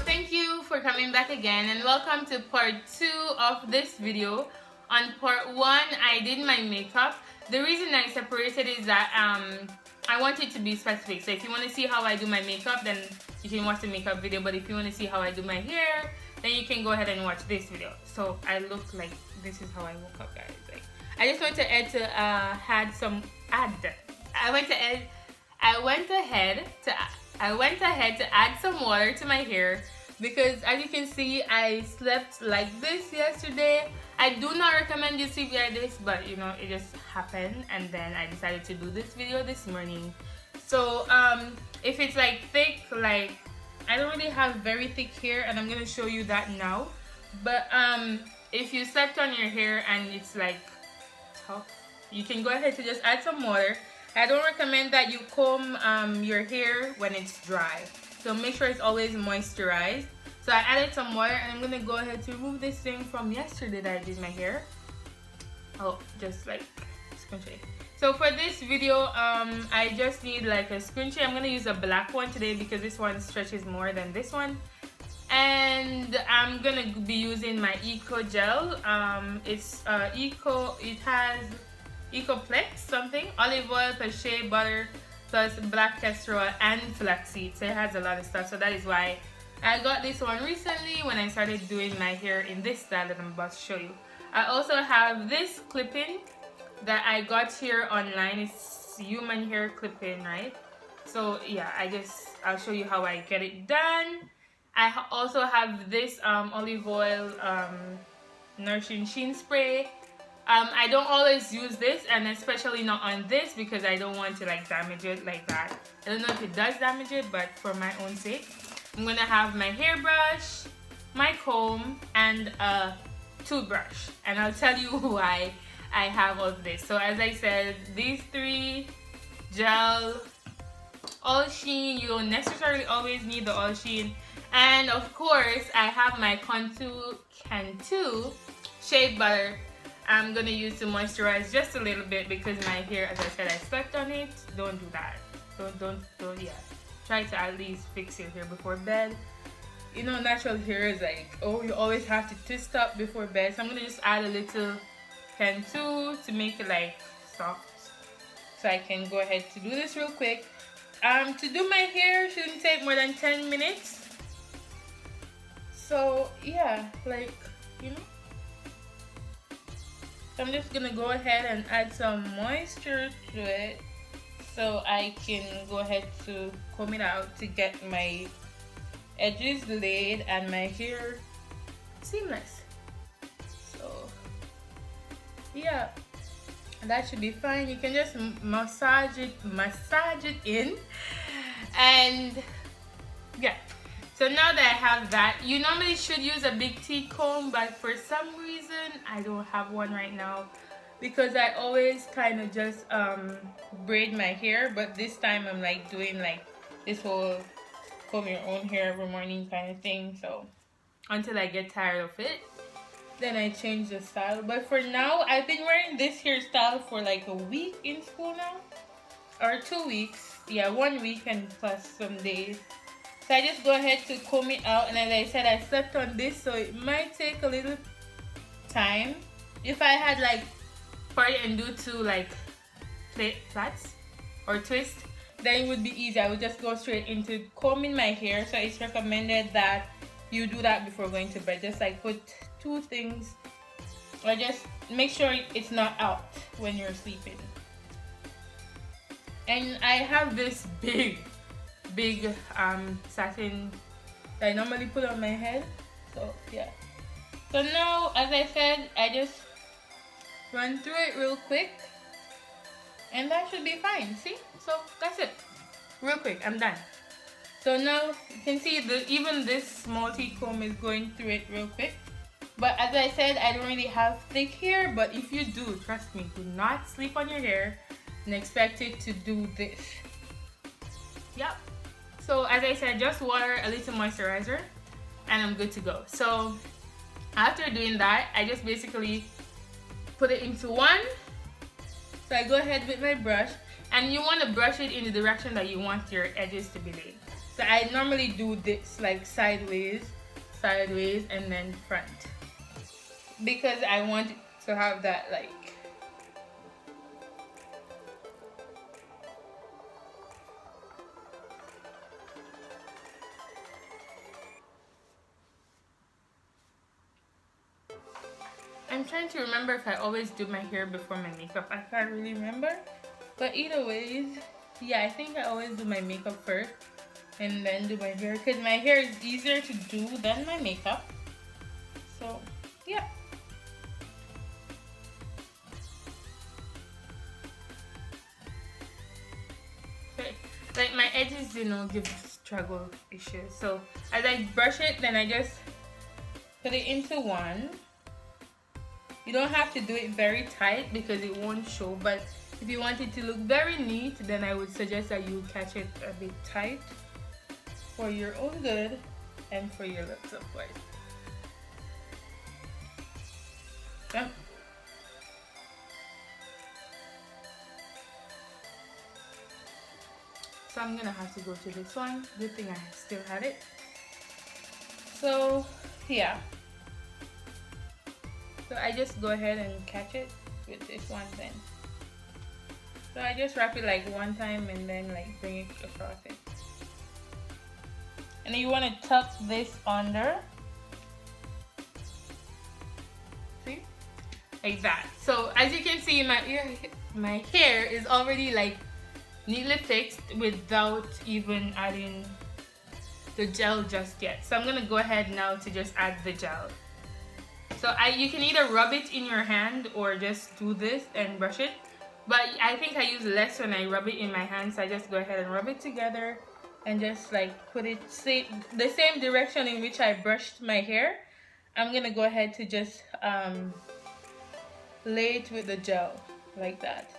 Thank you for coming back again, and welcome to part 2 of this video. On part 1, I did my makeup. The reason I separated is that I want it to be specific. So if you want to see how I do my makeup, then you can watch the makeup video. But if you want to see how I do my hair, then you can go ahead and watch this video. So I look like this is how I woke up, guys. Like, I just went ahead to I went ahead to add some water to my hair because, as you can see, I slept like this yesterday. I do not recommend you sleep like this, but you know, it just happened, and then I decided to do this video this morning. So if it's like thick, like I don't really have very thick hair, and I'm gonna show you that now. But if you slept on your hair and it's like tough, you can go ahead to just add some water. I don't recommend that you comb your hair when it's dry, so make sure it's always moisturized. So I added some water, and I'm gonna go ahead to remove this thing from yesterday that I did my hair. Oh, just like scrunchie. So for this video, I just need like a scrunchie. I'm gonna use a black one today because this one stretches more than this one. And I'm gonna be using my Eco Gel. It has Ecoplex something, olive oil plus shea butter plus black castor oil and flaxseed. So it has a lot of stuff. So that is why I got this one recently when I started doing my hair in this style that I'm about to show you. I also have this clip-in that I got here online. It's human hair clip-in, right? So yeah, I'll show you how I get it done. I also have this olive oil nourishing sheen spray. I don't always use this, and especially not on this because I don't want to like damage it like that. I don't know if it does damage it, but for my own sake, I'm gonna have my hairbrush, my comb, and a toothbrush. And I'll tell you why I have all of this. So as I said, these 3: gel, all sheen. You don't necessarily always need the all sheen. And of course, I have my Cantu shea butter. I'm gonna use to moisturize just a little bit because my hair, as I said, I slept on it. Don't do that. Don't, yeah. Try to at least fix your hair before bed. You know, natural hair is like, oh, you always have to twist up before bed. So I'm gonna just add a little Cantu to make it like soft. So I can go ahead to do this real quick. To do my hair shouldn't take more than 10 minutes. So yeah, like, you know. So I'm just gonna go ahead and add some moisture to it so I can go ahead to comb it out to get my edges laid and my hair seamless. So yeah, that should be fine. You can just massage it in, and yeah. So now that I have that, you normally should use a big T comb, but for some reason I don't have one right now because I always kind of just braid my hair. But this time I'm like doing like this whole comb your own hair every morning kind of thing. So until I get tired of it, then I change the style. But for now, I've been wearing this hairstyle for like a week in school now, or 2 weeks. Yeah, 1 week and plus some days. So I just go ahead to comb it out, and as I said, I slept on this, so it might take a little time. If I had like part it and do 2 like plaits or twist, then it would be easy. I would just go straight into combing my hair. So it's recommended that you do that before going to bed. Just like put 2 things, or just make sure it's not out when you're sleeping. And I have this big satin that I normally put on my head. So yeah. So now, as I said, I just run through it real quick, and that should be fine. See? So that's it. Real quick, I'm done. So now you can see even this multi comb is going through it real quick. But as I said, I don't really have thick hair, but if you do, trust me, do not sleep on your hair and expect it to do this. Yep. So as I said, just water, a little moisturizer, and I'm good to go. So after doing that, I just basically put it into one. So I go ahead with my brush, and you want to brush it in the direction that you want your edges to be laid. So I normally do this like sideways, and then front, because I want to have that like. I'm trying to remember if I always do my hair before my makeup. I can't really remember. But either ways, yeah, I think I always do my makeup first and then do my hair, because my hair is easier to do than my makeup. So, yeah. Okay. Like my edges, you know, give struggle issues. So as I brush it, then I just put it into one. You don't have to do it very tight because it won't show, but if you want it to look very neat, then I would suggest that you catch it a bit tight for your own good and for your looks, of course. Yeah. So I'm gonna have to go to this one. Good thing I still had it. So yeah. So I just go ahead and catch it with this one then. So I just wrap it like one time and then like bring it across it. And then you want to tuck this under. See? Like that. So as you can see, my hair is already like neatly fixed without even adding the gel just yet. So I'm going to go ahead now to just add the gel. So you can either rub it in your hand or just do this and brush it. But I think I use less when I rub it in my hand, so I just go ahead and rub it together and just like put it the same direction in which I brushed my hair. I'm gonna go ahead to just lay it with the gel like that.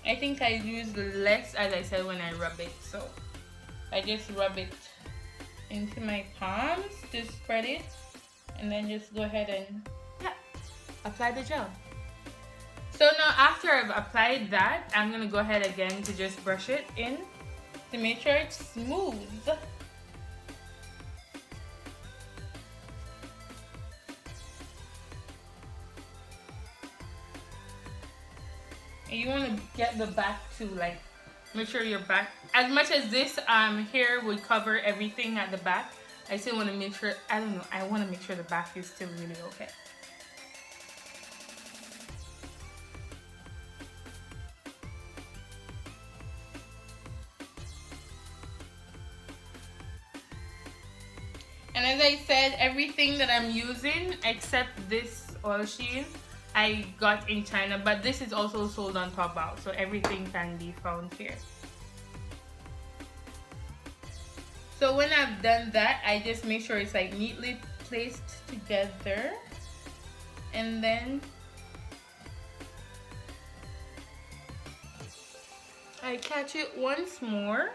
I think I use less, as I said, when I rub it. So I just rub it into my palms to spread it, and then just go ahead and apply the gel. So now after I've applied that, I'm gonna go ahead again to just brush it in to make sure it's smooth. And you want to get the back too, like make sure your back, as much as this hair would cover everything at the back, I still want to make sure, I don't know, I want to make sure the back is still really okay. And as I said, everything that I'm using except this oil sheen I got in China, but this is also sold on Taobao, so everything can be found here. So when I've done that, I just make sure it's like neatly placed together, and then I catch it once more.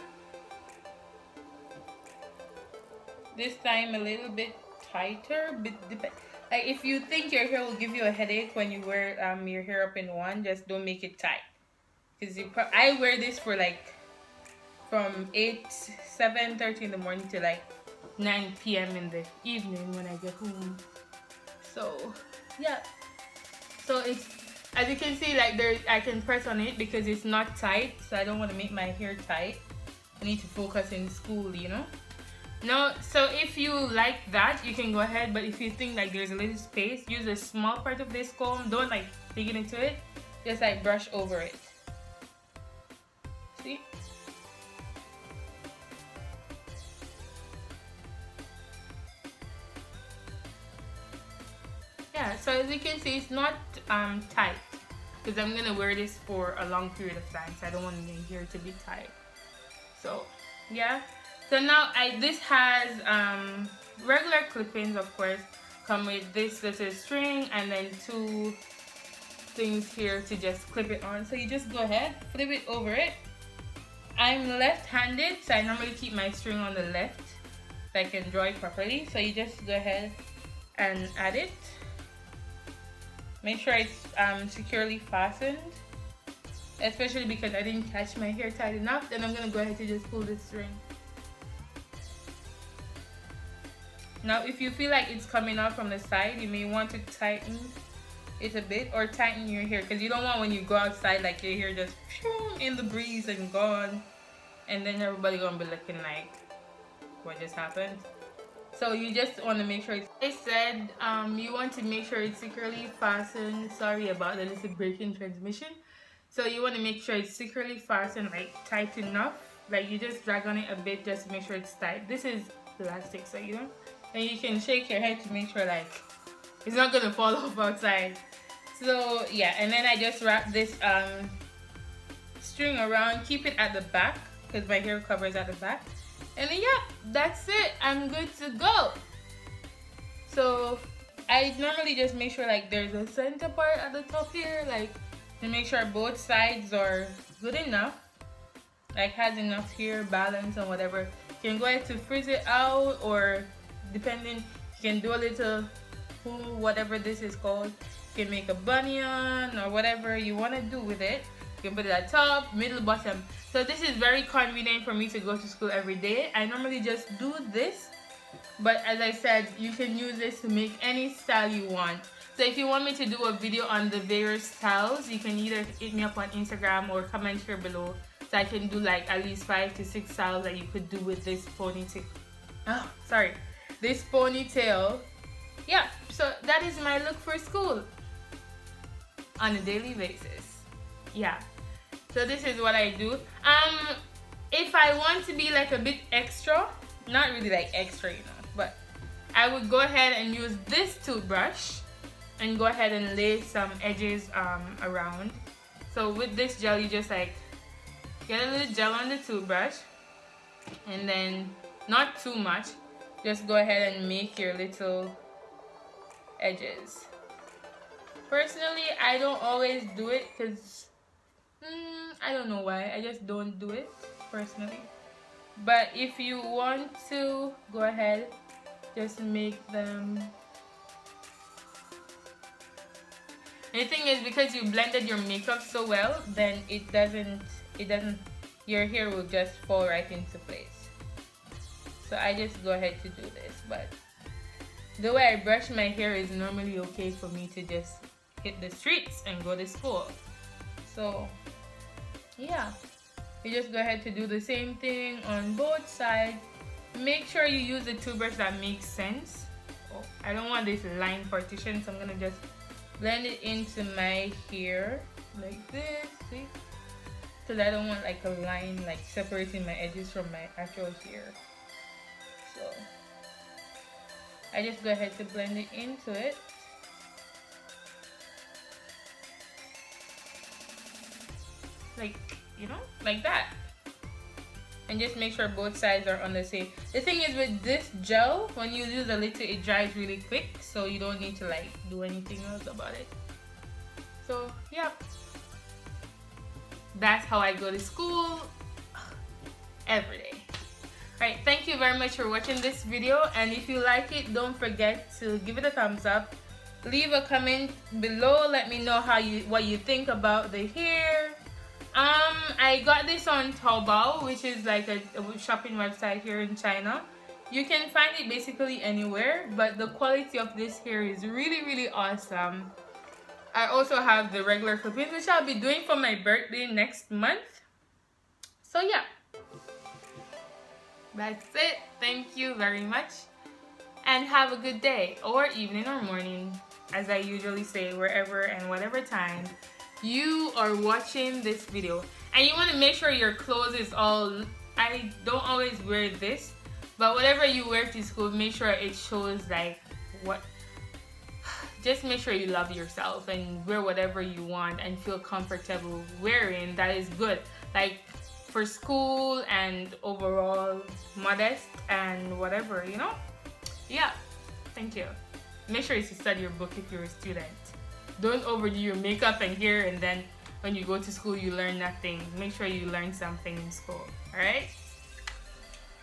This time a little bit tighter, but like if you think your hair will give you a headache when you wear your hair up in one, just don't make it tight. Because I wear this for like from 7:30 in the morning to like 9 p.m. in the evening when I get home. So yeah. So it's, as you can see, like I can press on it because it's not tight. So I don't want to make my hair tight. I need to focus in school, you know. No, so if you like that, you can go ahead, but if you think like there's a little space, use a small part of this comb. Don't like dig it into it, just like brush over it. See? Yeah, so as you can see, it's not tight because I'm gonna wear this for a long period of time, so I don't want my hair to be tight. So yeah. So now this has regular clip-ins, of course, come with this little string and then 2 things here to just clip it on. So you just go ahead, flip it over it, I'm left-handed, so I normally keep my string on the left so I can draw it properly. So you just go ahead and add it. Make sure it's securely fastened, especially because I didn't catch my hair tight enough. Then I'm gonna go ahead and just pull this string. Now if you feel like it's coming out from the side, you may want to tighten it a bit, or tighten your hair, because you don't want when you go outside like your hair just in the breeze and gone, and then everybody gonna be looking like what just happened. So you just want to make sure it's, I said you want to make sure it's securely fastened. Sorry about the little break in transmission. So you want to make sure it's securely fastened, like tight enough, like you just drag on it a bit just to make sure it's tight. This is elastic, so you know, and you can shake your head to make sure like it's not gonna fall off outside. So yeah, and then I just wrap this string around, keep it at the back because my hair covers at the back, and then yeah, that's it. I'm good to go. So I normally just make sure like there's a center part at the top here, like to make sure both sides are good enough, like has enough here, balance and whatever. You can go ahead to frizz it out, or depending, you can do a little whatever this is called. You can make a bunion or whatever you want to do with it. You can put it at top, middle, bottom. So this is very convenient for me to go to school every day. I normally just do this, but as I said, you can use this to make any style you want. So if you want me to do a video on the various styles, you can either hit me up on Instagram or comment here below, so I can do like at least 5 to 6 styles that you could do with this ponytail. Oh, sorry, this ponytail. Yeah, so that is my look for school on a daily basis. Yeah, so this is what I do. If I want to be like a bit extra, not really like extra, you know, but I would go ahead and use this toothbrush and go ahead and lay some edges around. So with this gel, you just like get a little gel on the toothbrush, and then not too much, just go ahead and make your little edges. Personally, I don't always do it because I don't know why, I just don't do it personally. But if you want to, go ahead, just make them. And the thing is, because you blended your makeup so well, then it doesn't, your hair will just fall right into place. So I just go ahead to do this, but the way I brush my hair is normally okay for me to just hit the streets and go to school. So yeah, you just go ahead to do the same thing on both sides. Make sure you use a toothbrush that makes sense. Oh, I don't want this line partition, so I'm gonna just blend it into my hair like this, see? Because I don't want like a line like separating my edges from my actual hair. So I just go ahead to blend it into it. Like, you know, like that. And just make sure both sides are on the same. The thing is with this gel, when you use a little, it dries really quick, so you don't need to like do anything else about it. So yeah, that's how I go to school every day. Alright, thank you very much for watching this video, and if you like it, don't forget to give it a thumbs up. Leave a comment below, let me know what you think about the hair. I got this on Taobao, which is like a shopping website here in China. You can find it basically anywhere, but the quality of this hair is really awesome. I also have the regular clip-ins, which I'll be doing for my birthday next month. So yeah, that's it. Thank you very much, and have a good day, or evening, or morning, as I usually say, wherever and whatever time you are watching this video. And you want to make sure your clothes is all, I don't always wear this, but whatever you wear to school, make sure it shows like what, just make sure you love yourself and wear whatever you want and feel comfortable wearing. That is good, like for school and overall modest and whatever, you know. Yeah, thank you. Make sure you study your book if you're a student. Don't overdo your makeup and hair and then when you go to school you learn nothing. Make sure you learn something in school. Alright?